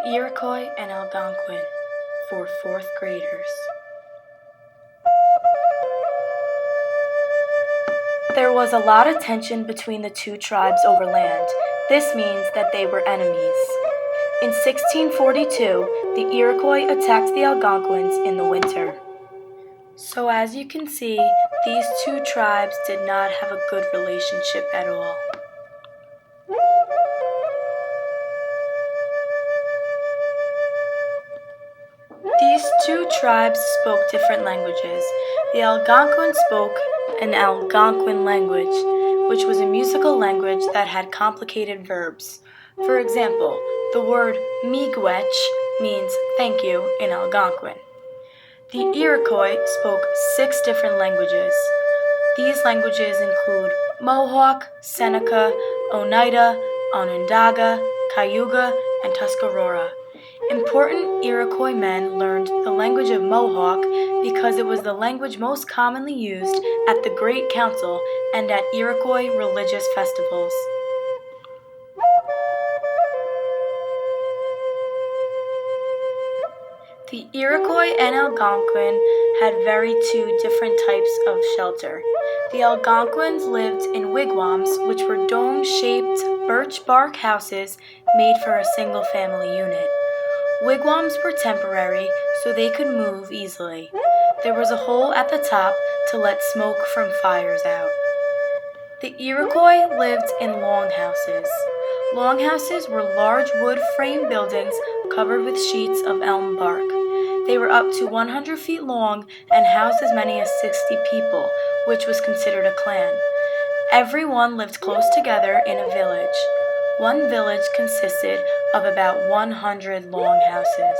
Iroquois and Algonquin for 4th graders. There was a lot of tension between the two tribes over land. This means that they were enemies. In 1642, the Iroquois attacked the Algonquins in the winter. So as you can see, these two tribes did not have a good relationship at all. These two tribes spoke different languages. The Algonquin spoke an Algonquin language, which was a musical language that had complicated verbs. For example, the word miigwech means thank you in Algonquin. The Iroquois spoke 6 different languages. These languages include Mohawk, Seneca, Oneida, Onondaga, Cayuga, and Tuscarora. Important Iroquois men learned the language of Mohawk because it was the language most commonly used at the Great Council and at Iroquois religious festivals. The Iroquois and Algonquin had two different types of shelter. The Algonquins lived in wigwams, which were dome-shaped birch bark houses made for a single family unit. Wigwams were temporary, so they could move easily. There was a hole at the top to let smoke from fires out. The Iroquois lived in longhouses. Longhouses were large wood frame buildings covered with sheets of elm bark. They were up to 100 feet long and housed as many as 60 people, which was considered a clan. Everyone lived close together in a village. One village consisted of about 100 longhouses.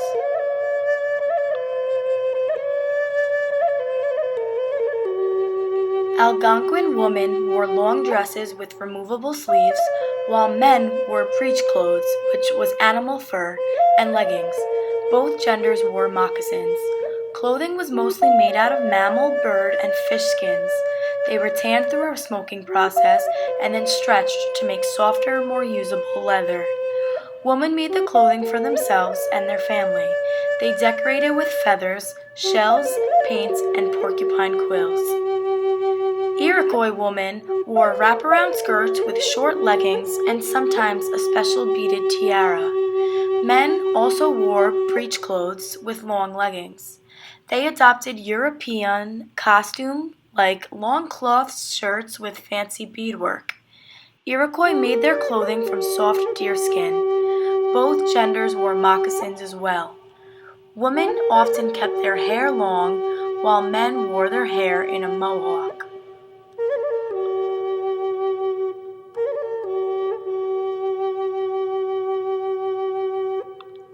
Algonquin women wore long dresses with removable sleeves, while men wore breech clothes, which was animal fur, and leggings. Both genders wore moccasins. Clothing was mostly made out of mammal, bird, and fish skins. They were tanned through a smoking process and then stretched to make softer, more usable leather. Women made the clothing for themselves and their family. They decorated with feathers, shells, paints, and porcupine quills. Iroquois women wore wraparound skirts with short leggings and sometimes a special beaded tiara. Men also wore breech clothes with long leggings. They adopted European costume like long cloth shirts with fancy beadwork. Iroquois made their clothing from soft deerskin. Both genders wore moccasins as well. Women often kept their hair long, while men wore their hair in a mohawk.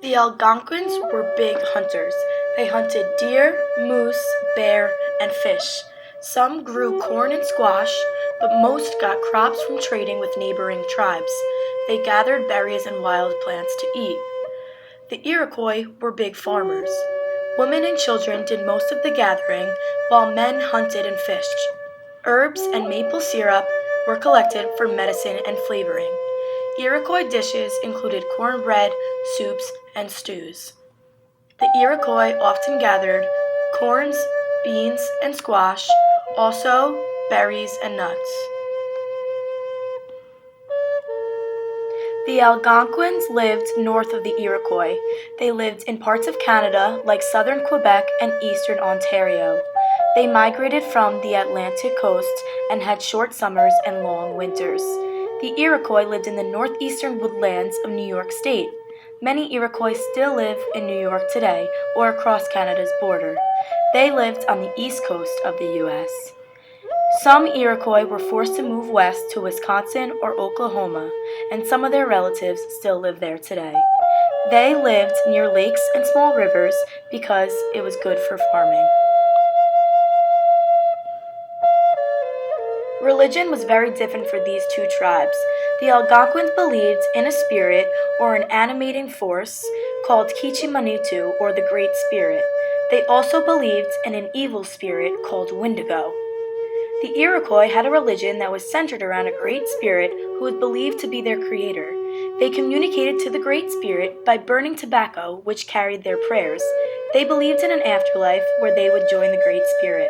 The Algonquins were big hunters. They hunted deer, moose, bear, and fish. Some grew corn and squash, but most got crops from trading with neighboring tribes. They gathered berries and wild plants to eat. The Iroquois were big farmers. Women and children did most of the gathering, while men hunted and fished. Herbs and maple syrup were collected for medicine and flavoring. Iroquois dishes included cornbread, soups, and stews. The Iroquois often gathered corns, beans, and squash, also berries and nuts. The Algonquins lived north of the Iroquois. They lived in parts of Canada like southern Quebec and eastern Ontario. They migrated from the Atlantic coast and had short summers and long winters. The Iroquois lived in the northeastern woodlands of New York State. Many Iroquois still live in New York today or across Canada's border. They lived on the east coast of the U.S. Some Iroquois were forced to move west to Wisconsin or Oklahoma, and some of their relatives still live there today. They lived near lakes and small rivers because it was good for farming. Religion was very different for these two tribes. The Algonquins believed in a spirit or an animating force called Kichimanitu, or the Great Spirit. They also believed in an evil spirit called Wendigo. The Iroquois had a religion that was centered around a great spirit who was believed to be their creator. They communicated to the Great Spirit by burning tobacco, which carried their prayers. They believed in an afterlife where they would join the Great Spirit.